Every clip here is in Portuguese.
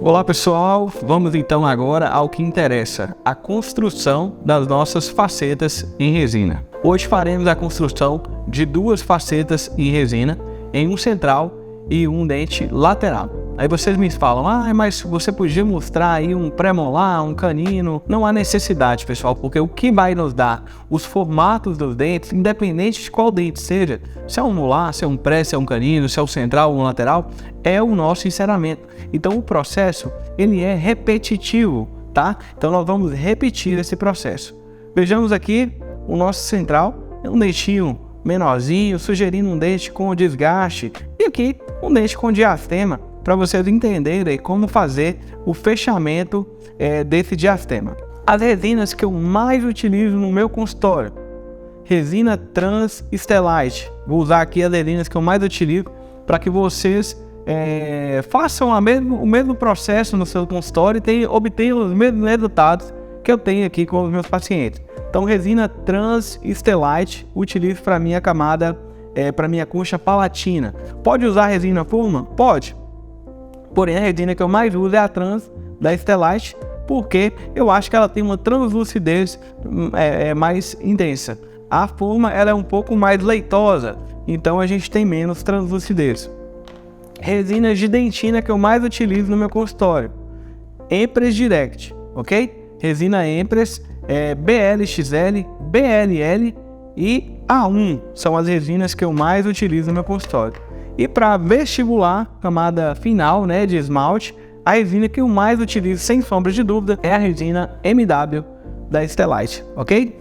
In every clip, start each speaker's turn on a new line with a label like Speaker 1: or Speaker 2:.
Speaker 1: Olá pessoal, vamos então agora ao que interessa, a construção das nossas facetas em resina. Hoje faremos a construção de duas facetas em resina, em um central e um dente lateral. Aí vocês me falam, mas você podia mostrar aí um pré-molar, um canino. Não há necessidade, pessoal, porque o que vai nos dar os formatos dos dentes, independente de qual dente seja, se é um molar, se é um pré, se é um canino, se é um central ou um lateral, é o nosso enceramento. Então o processo, ele é repetitivo, tá? Então nós vamos repetir esse processo. Vejamos aqui o nosso central, é um dentinho menorzinho, sugerindo um dente com desgaste, e aqui um dente com diastema, para vocês entenderem como fazer o fechamento desse diastema. As resinas que eu mais utilizo no meu consultório, resina Trans Stellite. Vou usar aqui as resinas que eu mais utilizo para que vocês façam o mesmo processo no seu consultório e obtenham os mesmos resultados que eu tenho aqui com os meus pacientes. Então, resina Trans Stellite utilizo para minha camada, para minha concha palatina. Pode usar resina Pullman? Pode. Porém, a resina que eu mais uso é a Trans da Stellite, porque eu acho que ela tem uma translucidez mais intensa. A Pullman ela é um pouco mais leitosa, então a gente tem menos translucidez. Resinas de dentina que eu mais utilizo no meu consultório, Empress Direct, ok? Resina Empress, BLXL, BLL e A1 são as resinas que eu mais utilizo no meu consultório. E para vestibular, camada final, de esmalte, a resina que eu mais utilizo, sem sombra de dúvida, é a resina MW da Stellite, ok?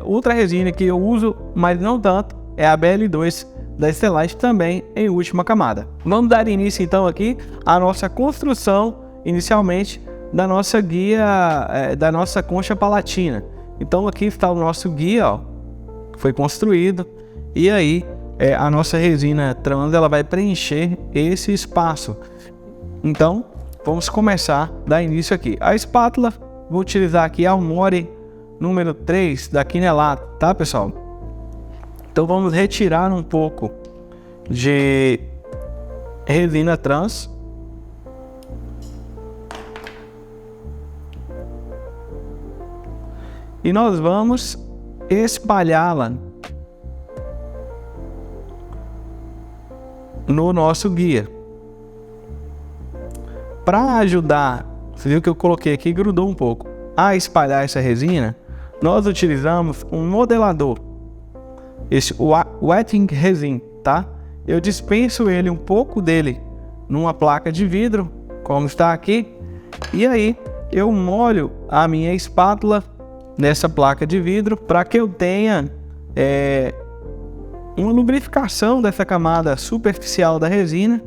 Speaker 1: Outra resina que eu uso, mas não tanto, é a BL2 da Stellite, também em última camada. Vamos dar início então aqui à nossa construção, inicialmente, da nossa guia, da nossa concha palatina. Então aqui está o nosso guia, ó, que foi construído, e aí a nossa resina Trans ela vai preencher esse espaço. Então, vamos começar a dar início aqui. A espátula, vou utilizar aqui a Almore número 3 da Quinelato, tá pessoal? Então vamos retirar um pouco de resina Trans. E nós vamos espalhá-la no nosso guia. Para ajudar, você viu que eu coloquei aqui, grudou um pouco, a espalhar essa resina, nós utilizamos um modelador, esse Wetting Resin, tá? Eu dispenso ele um pouco dele numa placa de vidro, como está aqui, e aí eu molho a minha espátula nessa placa de vidro para que eu tenha uma lubrificação dessa camada superficial da resina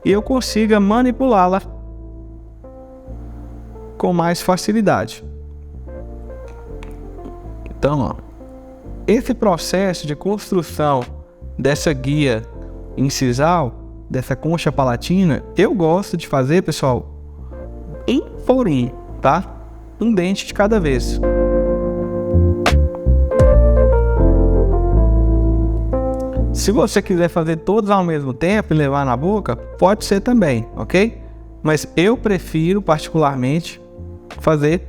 Speaker 1: e eu consiga manipulá-la com mais facilidade. Então, ó, esse processo de construção dessa guia incisal, dessa concha palatina, eu gosto de fazer, pessoal, em forinho, tá? Um dente de cada vez. Se você quiser fazer todos ao mesmo tempo e levar na boca, pode ser também, ok? Mas eu prefiro particularmente fazer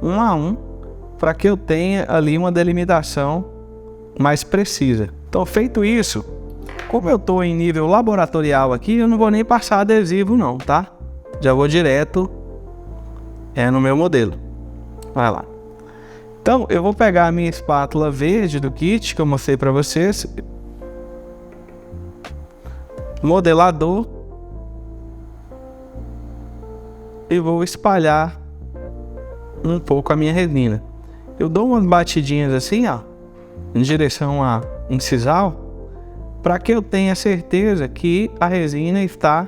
Speaker 1: um a um para que eu tenha ali uma delimitação mais precisa. Então, feito isso, como eu estou em nível laboratorial aqui, eu não vou nem passar adesivo não, tá? Já vou direto no meu modelo. Vai lá. Então, eu vou pegar a minha espátula verde do kit que eu mostrei para vocês, modelador, e vou espalhar um pouco a minha resina. Eu dou umas batidinhas assim, ó, em direção à incisal, para que eu tenha certeza que a resina está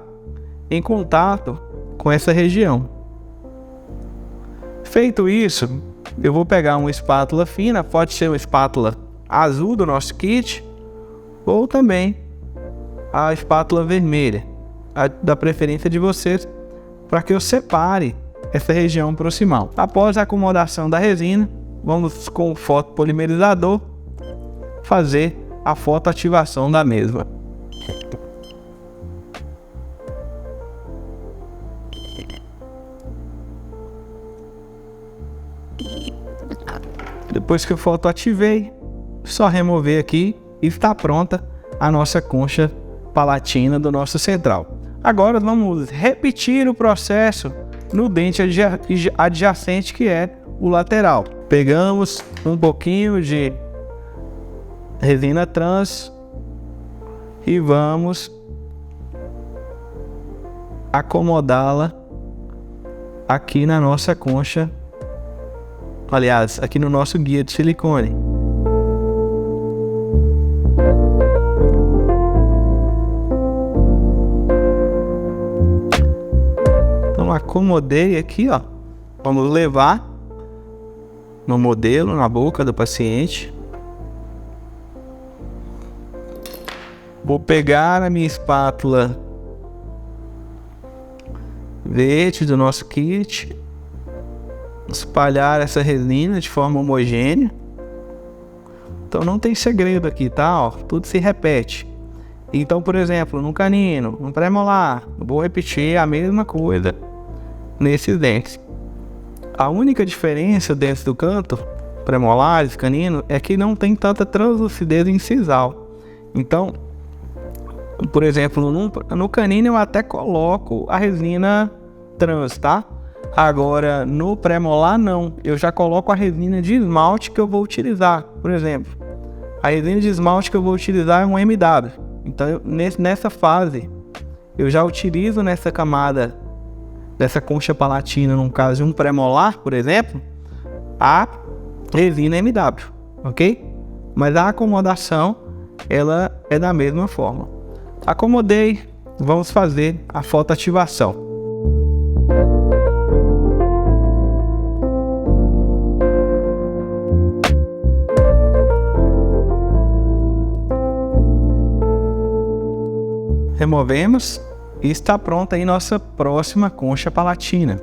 Speaker 1: em contato com essa região. Feito isso, eu vou pegar uma espátula fina, pode ser uma espátula azul do nosso kit, ou também a espátula vermelha, da preferência de vocês, para que eu separe essa região proximal. Após a acomodação da resina, vamos com o fotopolimerizador fazer a fotoativação da mesma. Depois que eu fotoativei, só remover aqui e está pronta a nossa concha palatina do nosso central. Agora vamos repetir o processo no dente adjacente, que é o lateral. Pegamos um pouquinho de resina trans e vamos acomodá-la aqui na nossa concha, aliás, aqui no nosso guia de silicone. Então acomodei aqui, ó. Vamos levar no modelo, na boca do paciente. Vou pegar a minha espátula verde do nosso kit, espalhar essa resina de forma homogênea. Então não tem segredo aqui, tá? Ó, tudo se repete. Então, por exemplo, no canino, no pré-molar, vou repetir a mesma coisa nesses dentes. A única diferença dentro do canto, pré-molares, canino, é que não tem tanta translucidez incisal. Então, por exemplo, no canino eu até coloco a resina trans, tá? Agora, no pré-molar não. Eu já coloco a resina de esmalte que eu vou utilizar. Por exemplo, a resina de esmalte que eu vou utilizar é um MW. Então, nessa fase, eu já utilizo nessa camada dessa concha palatina, no caso de um pré-molar, por exemplo, a resina MW, ok? Mas a acomodação, ela é da mesma forma. Acomodei, vamos fazer a fotoativação. Removemos e está pronta aí nossa próxima concha palatina.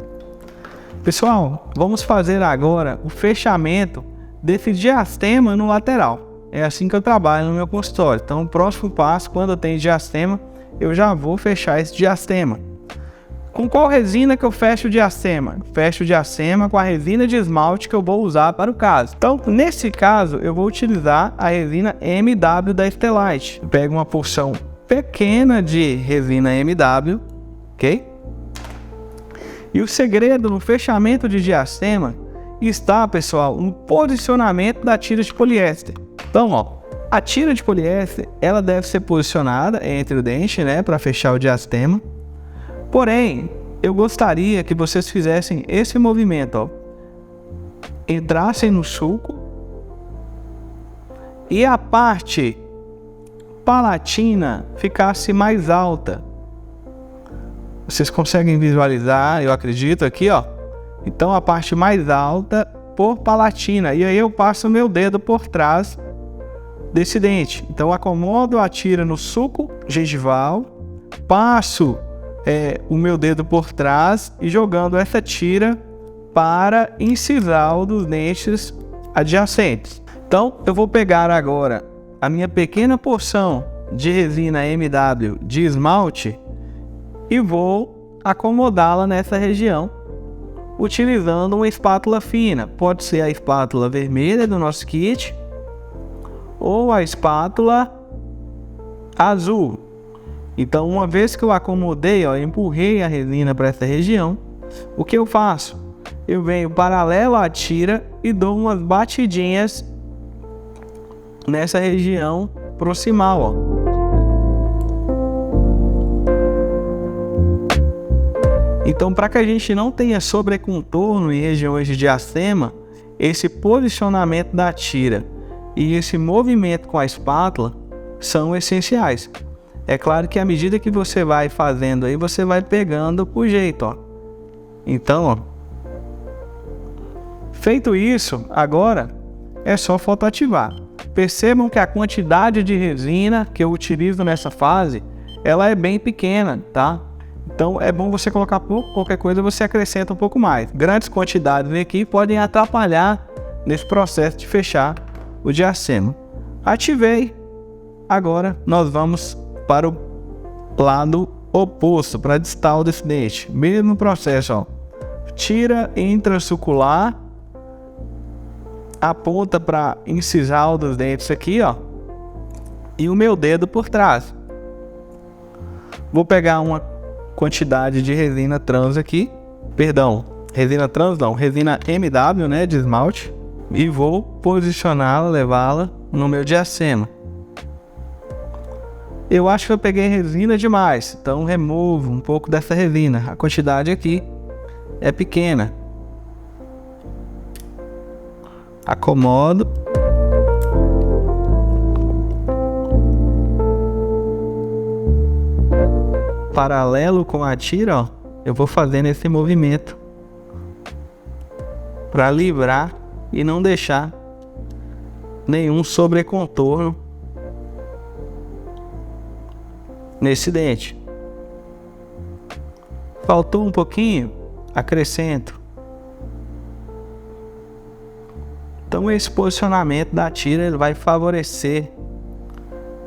Speaker 1: Pessoal, vamos fazer agora o fechamento desse diastema no lateral. É assim que eu trabalho no meu consultório. Então, o próximo passo, quando eu tenho diastema, eu já vou fechar esse diastema. Com qual resina que eu fecho o diastema? Fecho o diastema com a resina de esmalte que eu vou usar para o caso. Então, nesse caso, eu vou utilizar a resina MW da Estelite. Eu pego uma porção pequena de resina MW, ok? E o segredo no fechamento de diastema está, pessoal, no posicionamento da tira de poliéster. Então, ó, a tira de poliéster, ela deve ser posicionada entre o dente, né, para fechar o diastema. Porém, eu gostaria que vocês fizessem esse movimento, ó. Entrassem no sulco e a parte palatina ficasse mais alta. Vocês conseguem visualizar, eu acredito, aqui, ó. Então, a parte mais alta por palatina. E aí eu passo o meu dedo por trás desse dente. Então, acomodo a tira no sulco gengival, passo o meu dedo por trás e jogando essa tira para incisal dos dentes adjacentes. Então, eu vou pegar agora a minha pequena porção de resina MW de esmalte e vou acomodá-la nessa região utilizando uma espátula fina. Pode ser a espátula vermelha do nosso kit ou a espátula azul. Então, uma vez que eu acomodei, ó, empurrei a resina para essa região, o que eu faço? Eu venho paralelo à tira e dou umas batidinhas nessa região proximal, ó. Então, para que a gente não tenha sobrecontorno em regiões de diastema, esse posicionamento da tira e esse movimento com a espátula são essenciais. É claro que à medida que você vai fazendo aí, você vai pegando o jeito, ó. Então, ó, feito isso, agora é só fotoativar. Percebam que a quantidade de resina que eu utilizo nessa fase, ela é bem pequena, tá? Então é bom você colocar pouco, qualquer coisa você acrescenta um pouco mais. Grandes quantidades aqui podem atrapalhar nesse processo de fechar o diastema. Ativei. Agora nós vamos para o lado oposto, para a distal desse dente. Mesmo processo, ó. Tira intrasulcular, a ponta para incisar dos dentes aqui, ó, e o meu dedo por trás. Vou pegar uma quantidade de resina trans aqui, resina trans não, resina MW, né, de esmalte, e vou posicioná-la, levá-la no meu diacema. Eu acho que eu peguei resina demais, então removo um pouco dessa resina. A quantidade aqui é pequena. Acomodo. Paralelo com a tira, ó, eu vou fazendo esse movimento para livrar e não deixar nenhum sobrecontorno nesse dente. Faltou um pouquinho, acrescento. Então esse posicionamento da tira ele vai favorecer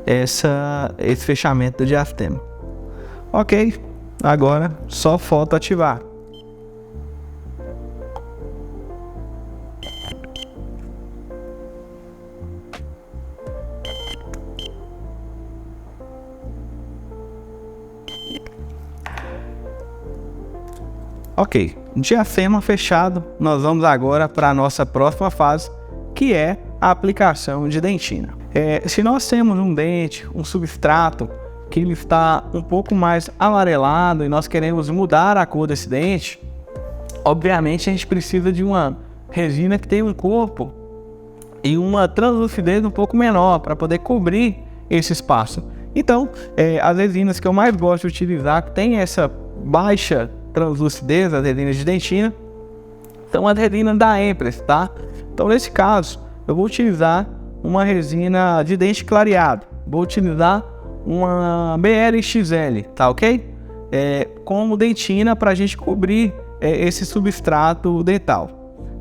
Speaker 1: esse fechamento do diastema. Ok, agora só falta ativar. Ok, diafragma fechado, nós vamos agora para a nossa próxima fase, que é a aplicação de dentina. Se nós temos um dente, um substrato, que ele está um pouco mais amarelado e nós queremos mudar a cor desse dente, obviamente a gente precisa de uma resina que tenha um corpo e uma translucidez um pouco menor para poder cobrir esse espaço. Então, as resinas que eu mais gosto de utilizar, que tem essa baixa translucidez, as resinas de dentina, são as resinas da Empress, tá? Então, nesse caso, eu vou utilizar uma resina de dente clareado. Vou utilizar uma BLXL, tá ok? Como dentina para a gente cobrir esse substrato dental.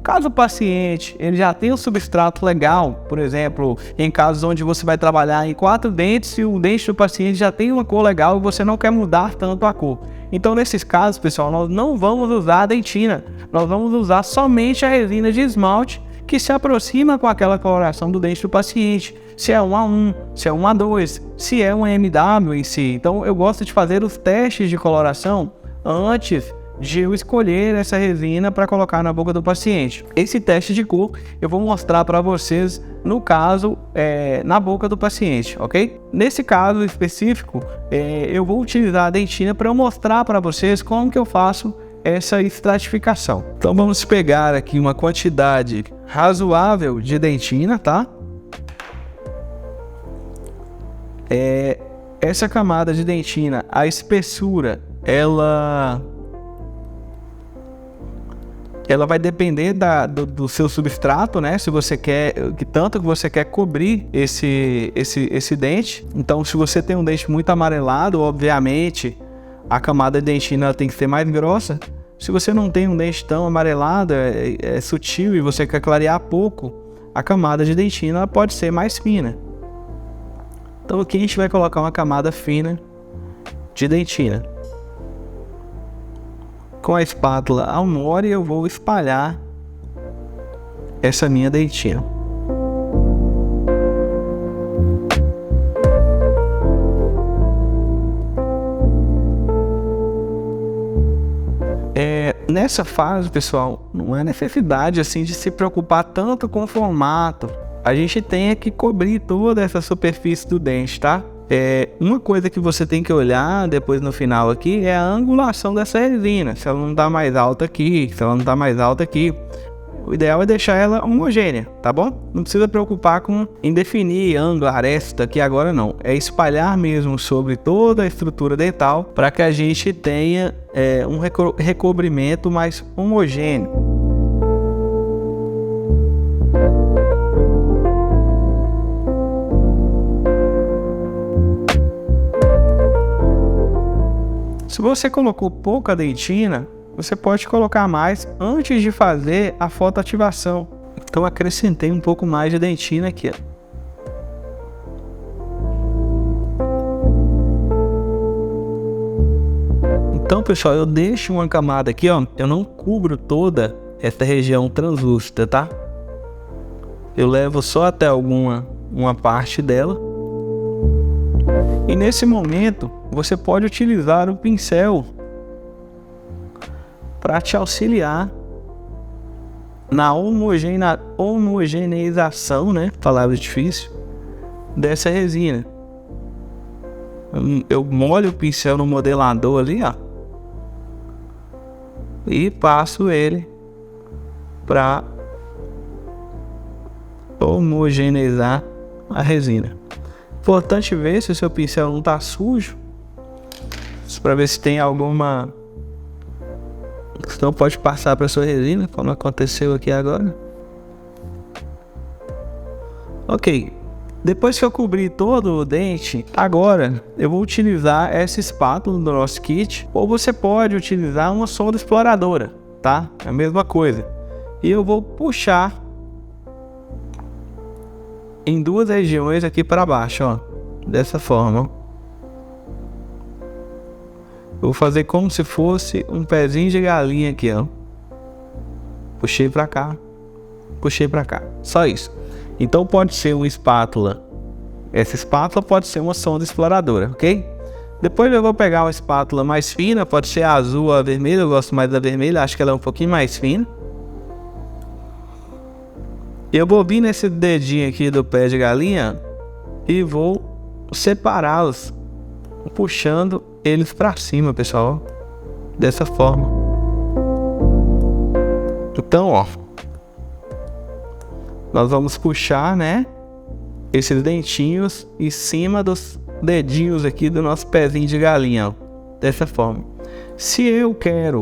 Speaker 1: Caso o paciente ele já tenha um substrato legal, por exemplo, em casos onde você vai trabalhar em 4 dentes e o dente do paciente já tem uma cor legal e você não quer mudar tanto a cor. Então, nesses casos, pessoal, nós não vamos usar a dentina, nós vamos usar somente a resina de esmalte que se aproxima com aquela coloração do dente do paciente, se é um A1, se é um A2, se é um MW em si. Então, eu gosto de fazer os testes de coloração antes de eu escolher essa resina para colocar na boca do paciente. Esse teste de cor eu vou mostrar para vocês no caso na boca do paciente, ok? Nesse caso específico, eu vou utilizar a dentina para eu mostrar para vocês como que eu faço essa estratificação. Então vamos pegar aqui uma quantidade razoável de dentina, tá? Essa camada de dentina, a espessura, ela vai depender do seu substrato, né? Se você quer, que tanto que você quer cobrir esse dente. Então, se você tem um dente muito amarelado, obviamente, a camada de dentina tem que ser mais grossa. Se você não tem um dente tão amarelado, é sutil e você quer clarear pouco, a camada de dentina pode ser mais fina. Então, aqui a gente vai colocar uma camada fina de dentina. Com a espátula Almore eu vou espalhar essa minha dentina. Nessa fase, pessoal, não há necessidade assim de se preocupar tanto com o formato. A gente tem que cobrir toda essa superfície do dente, tá? Uma coisa que você tem que olhar depois no final aqui é a angulação dessa resina. Se ela não tá mais alta aqui, se ela não tá mais alta aqui. O ideal é deixar ela homogênea, tá bom? Não precisa preocupar em definir ângulo, aresta aqui agora não. É espalhar mesmo sobre toda a estrutura dental para que a gente tenha um recobrimento mais homogêneo. Se você colocou pouca dentina, você pode colocar mais antes de fazer a fotoativação. Então acrescentei um pouco mais de dentina aqui. Então, pessoal, eu deixo uma camada aqui, ó. Eu não cubro toda essa região translúcida, tá? Eu levo só até uma parte dela. E nesse momento, você pode utilizar o pincel para te auxiliar na homogeneização, né? Palavra difícil, dessa resina. Eu molho o pincel no modelador ali, ó, e passo ele para homogeneizar a resina. Importante ver se o seu pincel não está sujo, para ver se tem alguma. Então pode passar para sua resina, como aconteceu aqui agora. Ok. Depois que eu cobri todo o dente, agora eu vou utilizar essa espátula do nosso kit, ou você pode utilizar uma sonda exploradora, tá? É a mesma coisa. E eu vou puxar em duas regiões aqui para baixo, ó, dessa forma. Eu vou fazer como se fosse um pezinho de galinha aqui, ó. Puxei para cá, puxei para cá, só isso. Então pode ser uma espátula. Essa espátula pode ser uma sonda exploradora, ok? Depois eu vou pegar uma espátula mais fina, pode ser a azul ou a vermelha. Eu gosto mais da vermelha, acho que ela é um pouquinho mais fina. Eu vou vir nesse dedinho aqui do pé de galinha e vou separá-los, puxando eles para cima, pessoal, dessa forma. Então, ó, nós vamos puxar, né, esses dentinhos em cima dos dedinhos aqui do nosso pezinho de galinha, ó, dessa forma. Se eu quero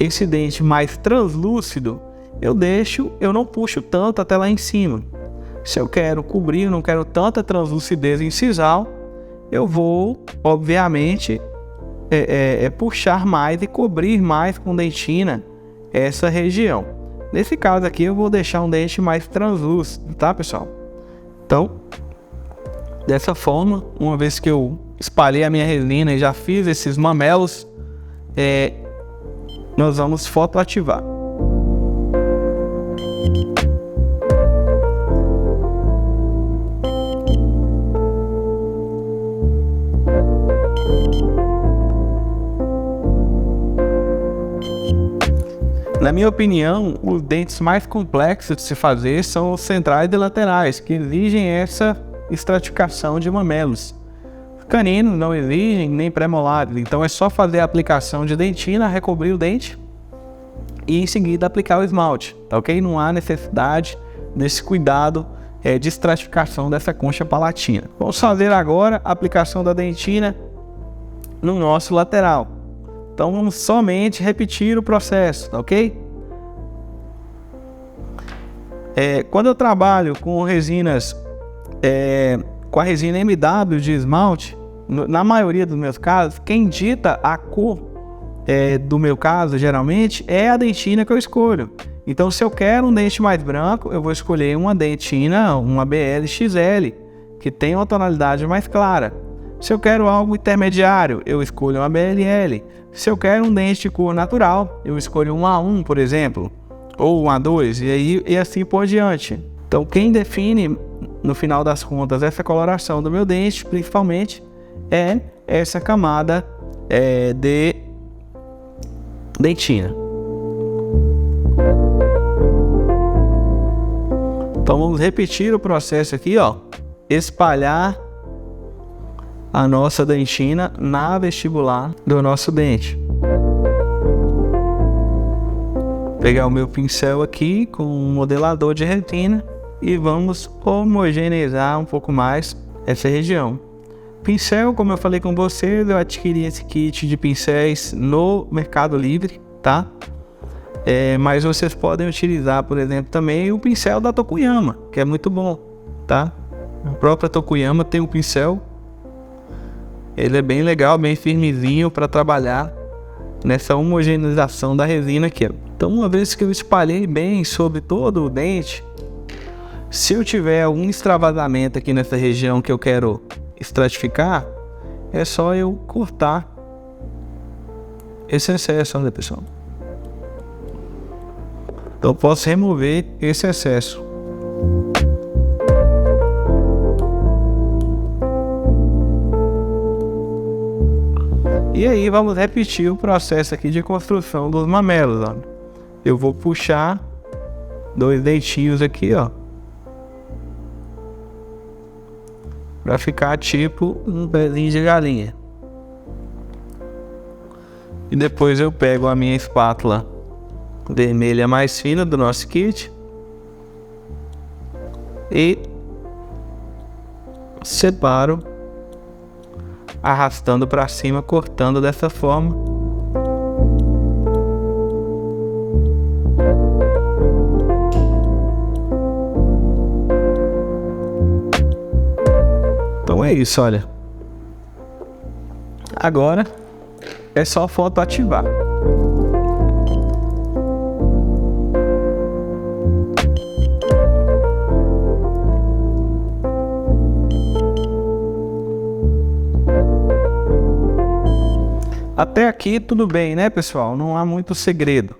Speaker 1: esse dente mais translúcido, eu não puxo tanto até lá em cima. Se eu quero cobrir, eu não quero tanta translucidez incisal, eu vou, obviamente, puxar mais e cobrir mais com dentina essa região. Nesse caso aqui, eu vou deixar um dente mais translúcido, tá, pessoal? Então, dessa forma, uma vez que eu espalhei a minha resina e já fiz esses mamelos, nós vamos fotoativar. Na minha opinião, os dentes mais complexos de se fazer são os centrais e laterais, que exigem essa estratificação de mamelos. Os caninos não exigem nem pré-molares, então é só fazer a aplicação de dentina, recobrir o dente e em seguida aplicar o esmalte, tá ok? Não há necessidade desse cuidado de estratificação dessa concha palatina. Vamos fazer agora a aplicação da dentina no nosso lateral. Então vamos somente repetir o processo, tá ok? Quando eu trabalho com resinas, com a resina MW de esmalte, na maioria dos meus casos, quem dita a cor do meu caso, geralmente, é a dentina que eu escolho. Então, se eu quero um dente mais branco, eu vou escolher uma dentina, uma BL XL, que tem uma tonalidade mais clara. Se eu quero algo intermediário, eu escolho uma BLL. Se eu quero um dente de cor natural, eu escolho um A1, por exemplo, ou um A2, e assim por diante. Então, quem define, no final das contas, essa coloração do meu dente, principalmente, é essa camada de dentina. Então, vamos repetir o processo aqui, ó. Espalhar a nossa dentina na vestibular do nosso dente. Pegar o meu pincel aqui com um modelador de retina e vamos homogeneizar um pouco mais essa região. Pincel, como eu falei com vocês, eu adquiri esse kit de pincéis no Mercado Livre, tá? Mas vocês podem utilizar, por exemplo, também o pincel da Tokuyama, que é muito bom, tá? A própria Tokuyama tem um pincel. Ele é bem legal, bem firmezinho para trabalhar nessa homogeneização da resina aqui. Então, uma vez que eu espalhei bem sobre todo o dente, se eu tiver algum extravasamento aqui nessa região que eu quero estratificar, é só eu cortar esse excesso, olha, pessoal. Então, eu posso remover esse excesso. E aí vamos repetir o processo aqui de construção dos mamelos, ó. Eu vou puxar 2 dentinhos aqui, ó, pra ficar tipo um pezinho de galinha. E depois eu pego a minha espátula vermelha mais fina do nosso kit e separo, arrastando para cima, cortando dessa forma. Então é isso, olha. Agora é só foto ativar. Até aqui tudo bem, né, pessoal? Não há muito segredo,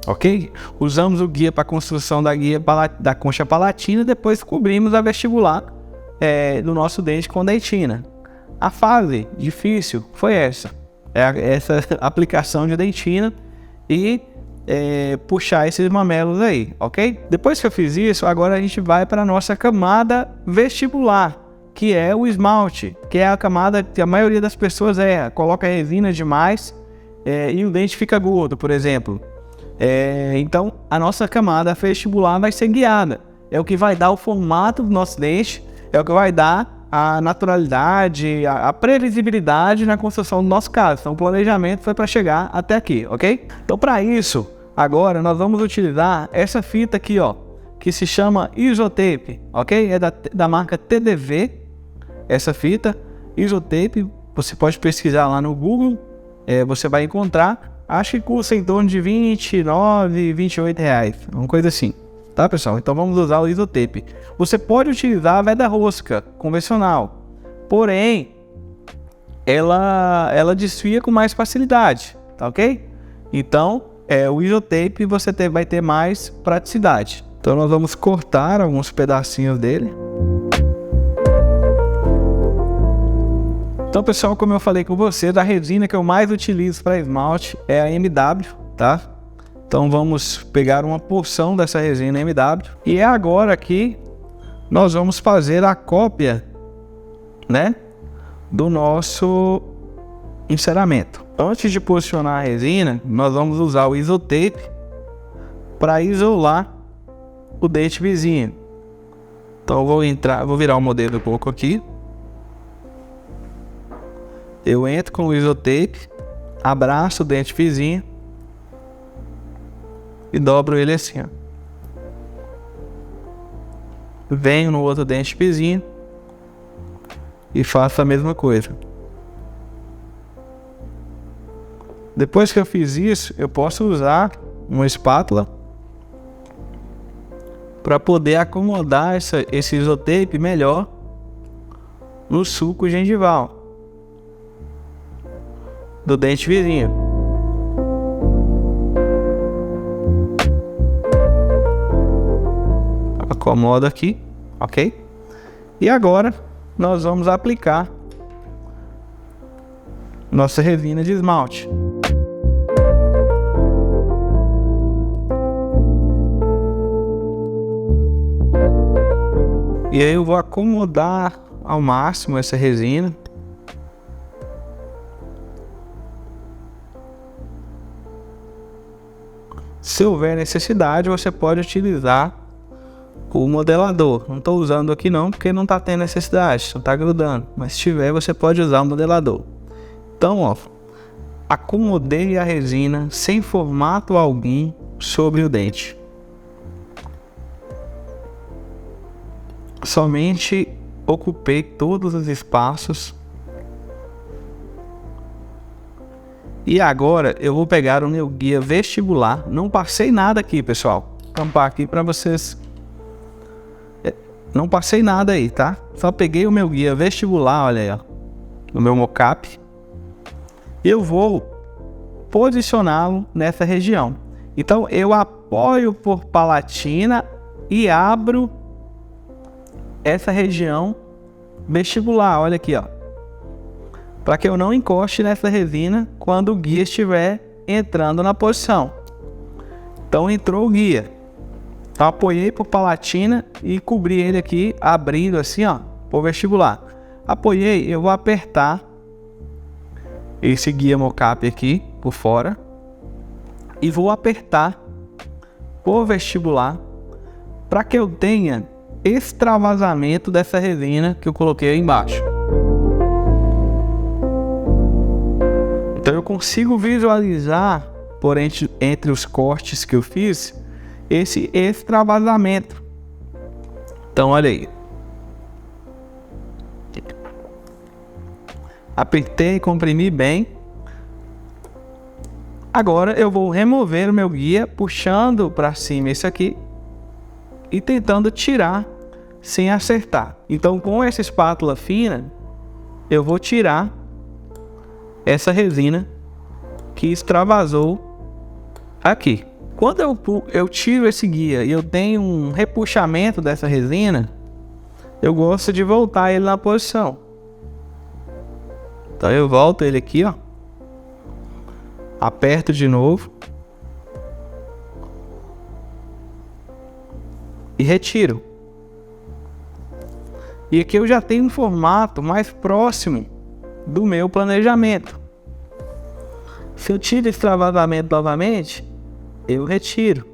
Speaker 1: ok? Usamos o guia para construção da concha palatina, depois cobrimos a vestibular do nosso dente com dentina. A fase difícil foi essa aplicação de dentina e puxar esses mamelos aí, ok? Depois que eu fiz isso, agora a gente vai para a nossa camada vestibular, que é o esmalte, que é a camada que a maioria das pessoas coloca resina demais e o dente fica gordo, por exemplo. Então, a nossa camada vestibular vai ser guiada. É o que vai dar o formato do nosso dente, é o que vai dar a naturalidade, a previsibilidade na construção do nosso caso. Então, o planejamento foi para chegar até aqui, ok? Então, para isso, agora nós vamos utilizar essa fita aqui, ó, que se chama Isotape, ok? É da marca TDV. Essa fita Isotape, você pode pesquisar lá no Google, você vai encontrar. Acho que custa em torno de R$29, R$28, uma coisa assim, tá, pessoal? Então vamos usar o Isotape. Você pode utilizar a veda rosca convencional, porém ela desfia com mais facilidade, tá, ok? Então o Isotape você vai ter mais praticidade. Então nós vamos cortar alguns pedacinhos dele. Então, pessoal, como eu falei com vocês, a resina que eu mais utilizo para esmalte é a MW, tá? Então vamos pegar uma porção dessa resina MW e é agora que nós vamos fazer a cópia, né, do nosso enceramento. Antes de posicionar a resina, nós vamos usar o Isotape para isolar o dente vizinho. Então eu vou virar o modelo um pouco aqui. Eu entro com o Isotape, abraço o dente vizinho e dobro ele assim, ó. Venho no outro dente vizinho e faço a mesma coisa. Depois que eu fiz isso, eu posso usar uma espátula para poder acomodar esse Isotape melhor no sulco gengival do dente vizinho. Acomodo aqui, ok? E agora nós vamos aplicar nossa resina de esmalte. E aí eu vou acomodar ao máximo essa resina. Se houver necessidade, você pode utilizar o modelador. Não estou usando aqui não, porque não está tendo necessidade, não está grudando. Mas se tiver, você pode usar o modelador. Então, ó, acomodei a resina sem formato algum sobre o dente. Somente ocupei todos os espaços. E agora eu vou pegar o meu guia vestibular. Não passei nada aqui, pessoal. Vou tampar aqui para vocês. Não passei nada aí, tá? Só peguei o meu guia vestibular, olha aí, ó, no meu mocap. E eu vou posicioná-lo nessa região. Então eu apoio por palatina e abro essa região vestibular, olha aqui, ó. para que eu não encoste nessa resina quando o guia estiver entrando na posição. Então entrou o guia. Então apoiei por palatina e cobri ele aqui, abrindo assim, ó, por vestibular. Apoiei, eu vou apertar esse guia mocap aqui por fora e vou apertar por vestibular para que eu tenha extravasamento dessa resina que eu coloquei aí embaixo. Então eu consigo visualizar por entre os cortes que eu fiz esse extravasamento. Então olha aí. Apertei, comprimi bem. Agora eu vou remover o meu guia, puxando para cima esse aqui e tentando tirar sem acertar. Então com essa espátula fina eu vou tirar essa resina que extravasou aqui. Quando eu tiro esse guia e eu tenho um repuxamento dessa resina, eu gosto de voltar ele na posição. Então eu volto ele aqui, ó. Aperto de novo. E retiro. E aqui eu já tenho um formato mais próximo do meu planejamento. Se eu tiro esse extravasamento novamente, eu retiro.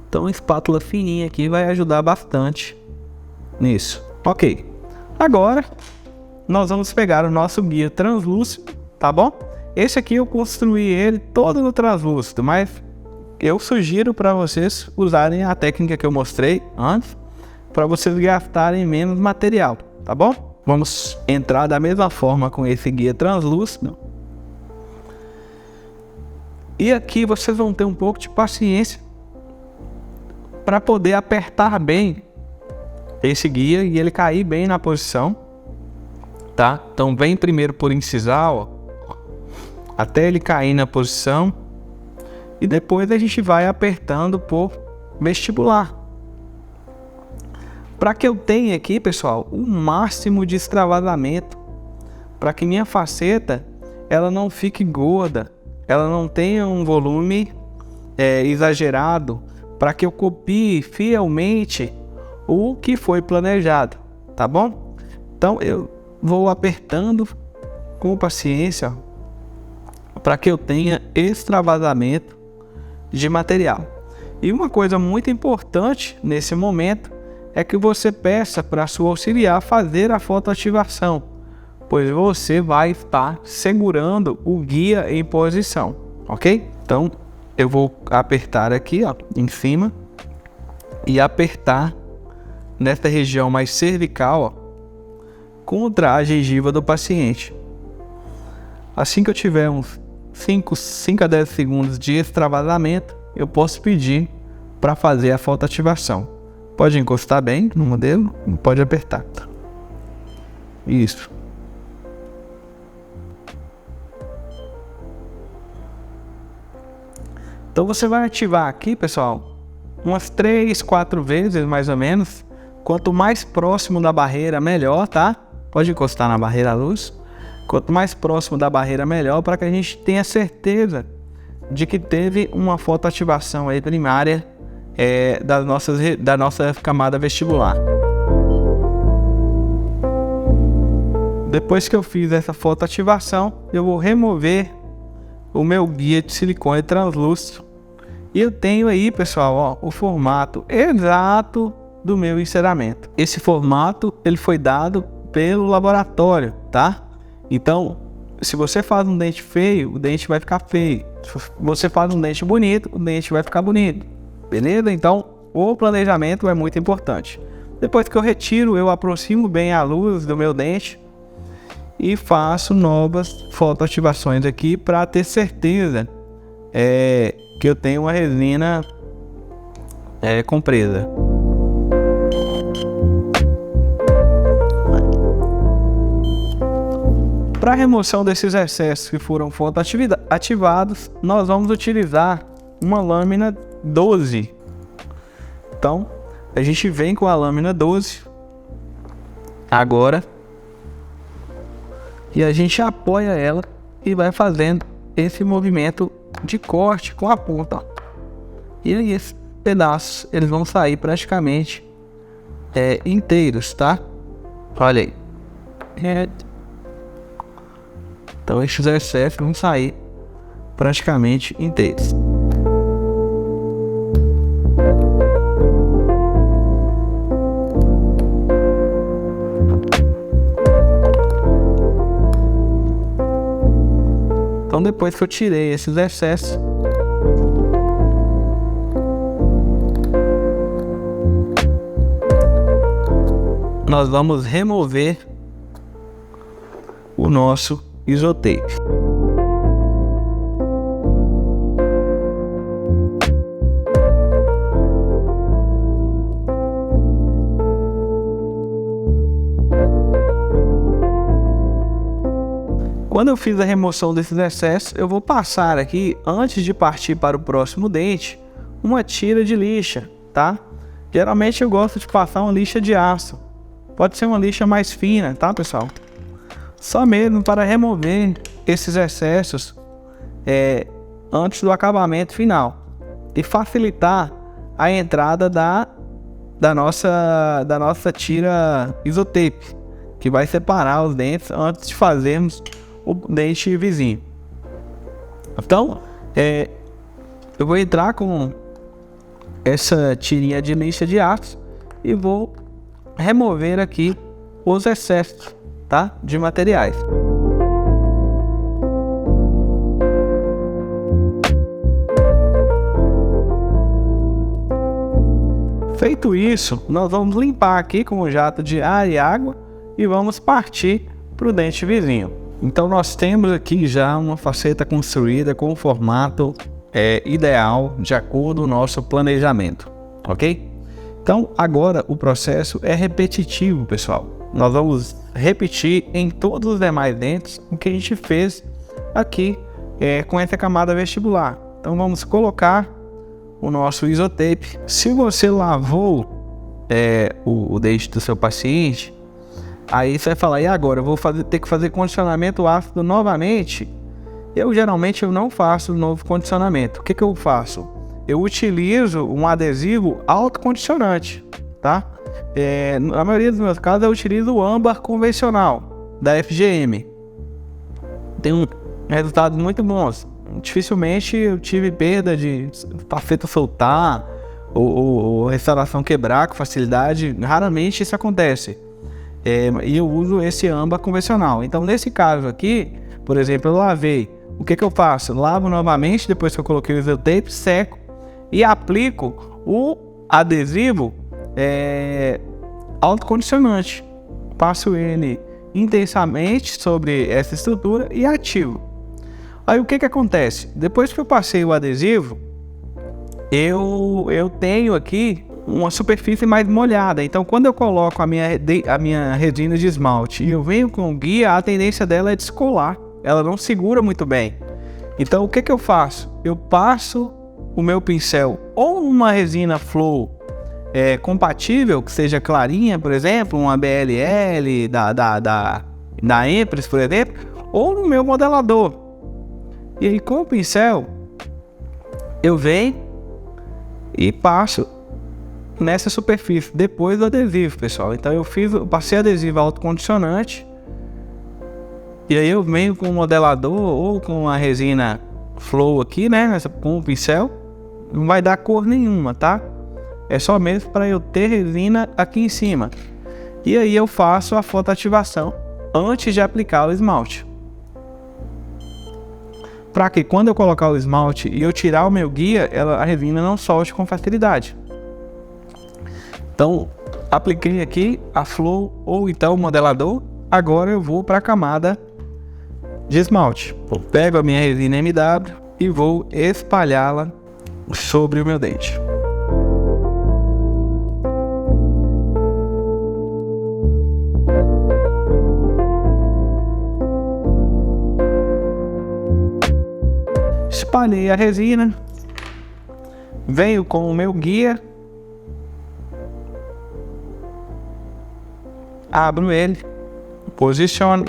Speaker 1: Então a espátula fininha aqui vai ajudar bastante nisso. Ok. Agora nós vamos pegar o nosso guia translúcido, tá bom? Esse aqui eu construí ele todo no translúcido, mas eu sugiro para vocês usarem a técnica que eu mostrei antes, para vocês gastarem menos material, tá bom? Vamos entrar da mesma forma com esse guia translúcido. E aqui vocês vão ter um pouco de paciência para poder apertar bem esse guia e ele cair bem na posição, tá? Então vem primeiro por incisar, ó, até ele cair na posição, e depois a gente vai apertando por vestibular, para que eu tenha aqui, pessoal, o máximo de extravasamento, para que minha faceta ela não fique gorda, ela não tenha um volume exagerado, para que eu copie fielmente o que foi planejado, tá bom? Então eu vou apertando com paciência para que eu tenha extravasamento de material. E uma coisa muito importante nesse momento é que você peça para sua auxiliar fazer a fotoativação, pois você vai estar segurando o guia em posição, ok? Então eu vou apertar aqui, ó, em cima, e apertar nesta região mais cervical, ó, contra a gengiva do paciente. Assim que eu tiver uns 5 a 10 segundos de extravasamento, eu posso pedir para fazer a fotoativação. Pode encostar bem no modelo, pode apertar. Isso. Então você vai ativar aqui, pessoal, umas 3, 4 vezes mais ou menos. Quanto mais próximo da barreira, melhor, tá? Pode encostar na barreira à luz. Quanto mais próximo da barreira, melhor, para que a gente tenha certeza de que teve uma fotoativação aí primária da nossa camada vestibular. Depois que eu fiz essa fotoativação, eu vou remover o meu guia de silicone translúcido. E eu tenho aí, pessoal, ó, o formato exato do meu enceramento. Esse formato ele foi dado pelo laboratório, tá? Então, se você faz um dente feio, o dente vai ficar feio. Se você faz um dente bonito, o dente vai ficar bonito. Beleza? Então, o planejamento é muito importante. Depois que eu retiro, eu aproximo bem a luz do meu dente e faço novas fotoativações aqui para ter certeza que eu tenho uma resina comprida. Para remoção desses excessos que foram fotoativados, nós vamos utilizar uma lâmina 12. Então, a gente vem com a lâmina 12 agora e a gente apoia ela e vai fazendo esse movimento de corte com a ponta, ó. E aí esses pedaços eles vão sair praticamente inteiros, tá? Olha aí. Então esses excessos vão sair praticamente inteiros. Então depois que eu tirei esses excessos, nós vamos remover o nosso isotape. Quando eu fiz a remoção desses excessos, eu vou passar aqui, antes de partir para o próximo dente, uma tira de lixa, tá? Geralmente eu gosto de passar uma lixa de aço. Pode ser uma lixa mais fina, tá, pessoal? Só mesmo para remover esses excessos antes do acabamento final e facilitar a entrada da nossa tira isotape, que vai separar os dentes antes de fazermos o dente vizinho. Então, eu vou entrar com essa tirinha de lixa de aço e vou remover aqui os excessos, tá, de materiais. Feito isso, nós vamos limpar aqui com o jato de ar e água e vamos partir para o dente vizinho. Então nós temos aqui já uma faceta construída com o formato ideal, de acordo com o nosso planejamento, ok? Então agora o processo é repetitivo, pessoal. Nós vamos repetir em todos os demais dentes o que a gente fez aqui com essa camada vestibular. Então vamos colocar o nosso isotape. Se você lavou o dente do seu paciente, aí você vai falar, e agora? Eu vou ter que fazer condicionamento ácido novamente? Geralmente eu não faço novo condicionamento. O que eu faço? Eu utilizo um adesivo autocondicionante, tá? Na maioria dos meus casos eu utilizo o âmbar convencional da FGM. Tem resultados muito bons. Dificilmente eu tive perda de faceta soltar ou restauração quebrar com facilidade. Raramente isso acontece. E eu uso esse âmbar convencional. Então nesse caso aqui, por exemplo, eu lavei. O que eu faço? Lavo novamente depois que eu coloquei o isotape, seco e aplico o adesivo autocondicionante. Passo ele intensamente sobre essa estrutura e ativo. Aí o que acontece? Depois que eu passei o adesivo, eu tenho aqui uma superfície mais molhada. Então quando eu coloco a minha resina de esmalte e eu venho com o guia, a tendência dela é descolar. Ela não segura muito bem. Então o que eu faço? Eu passo o meu pincel ou uma resina flow compatível, que seja clarinha, por exemplo, uma BLL da Empress, por exemplo, ou no meu modelador. E aí com o pincel eu venho e passo nessa superfície depois do adesivo, pessoal. Então eu passei adesivo autocondicionante e aí eu venho com o modelador ou com a resina flow aqui, né, com o pincel. Não vai dar cor nenhuma, tá? É só mesmo para eu ter resina aqui em cima. E aí eu faço a fotoativação antes de aplicar o esmalte, para que quando eu colocar o esmalte e eu tirar o meu guia, a resina não solte com facilidade. Então apliquei aqui a flow ou então o modelador. Agora eu vou para a camada de esmalte. Eu pego a minha resina MW e vou espalhá-la sobre o meu dente. Espalhei a resina Venho com o meu guia, abro ele, posiciono,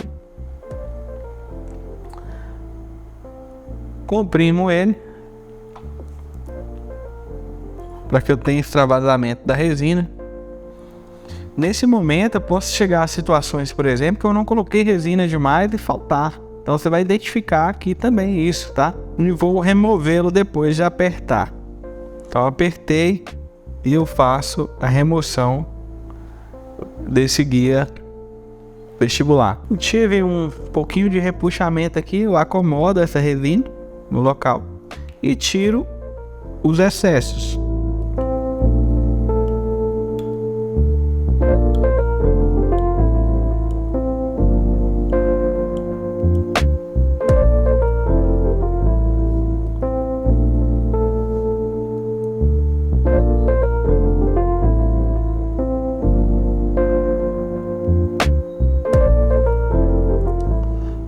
Speaker 1: comprimo ele para que eu tenha extravasamento da resina. Nesse momento eu posso chegar a situações, por exemplo, que eu não coloquei resina demais e faltar. Então você vai identificar aqui também isso, tá? E vou removê-lo depois de apertar. Então apertei e eu faço a remoção desse guia vestibular. Eu tive um pouquinho de repuxamento aqui, eu acomodo essa resina no local e tiro os excessos.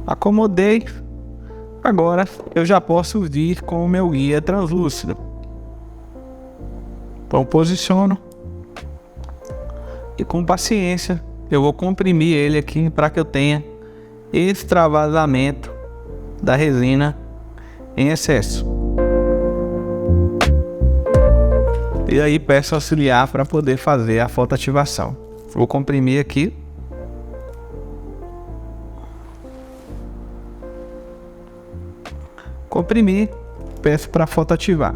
Speaker 1: Acomodei, agora eu já posso vir com o meu guia translúcido. Então posiciono e com paciência eu vou comprimir ele aqui para que eu tenha extravasamento da resina em excesso. E aí peço auxiliar para poder fazer a fotoativação. Vou comprimir aqui. Comprimir, peço para fotoativar.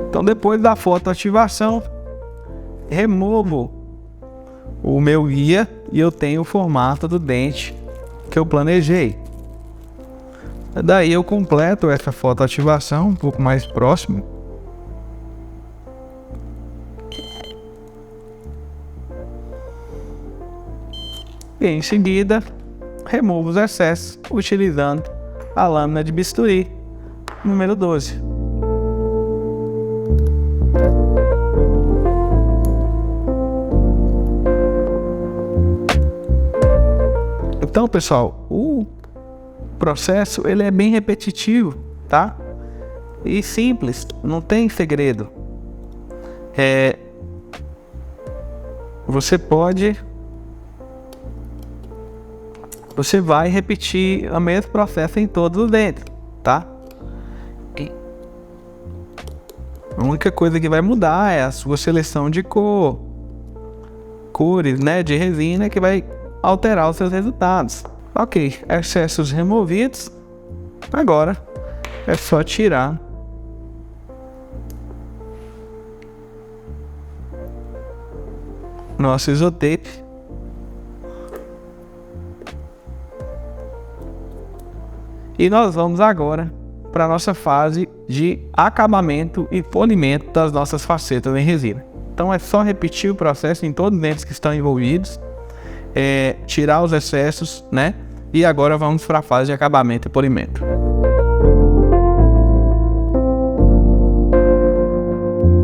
Speaker 1: Então depois da fotoativação, removo o meu guia e eu tenho o formato do dente que eu planejei. Daí eu completo essa fotoativação um pouco mais próximo. E em seguida, removo os excessos utilizando a lâmina de bisturi número 12. Então, pessoal, o processo ele é bem repetitivo, tá? E simples, não tem segredo. Você vai repetir o mesmo processo em todos os dentes, tá? A única coisa que vai mudar é a sua seleção de cores, né, de resina, que vai alterar os seus resultados. Ok, excessos removidos. Agora é só tirar nosso isotape e nós vamos agora para a nossa fase de acabamento e polimento das nossas facetas em resina. Então é só repetir o processo em todos os dentes que estão envolvidos. Tirar os excessos, né? E agora vamos para a fase de acabamento e polimento.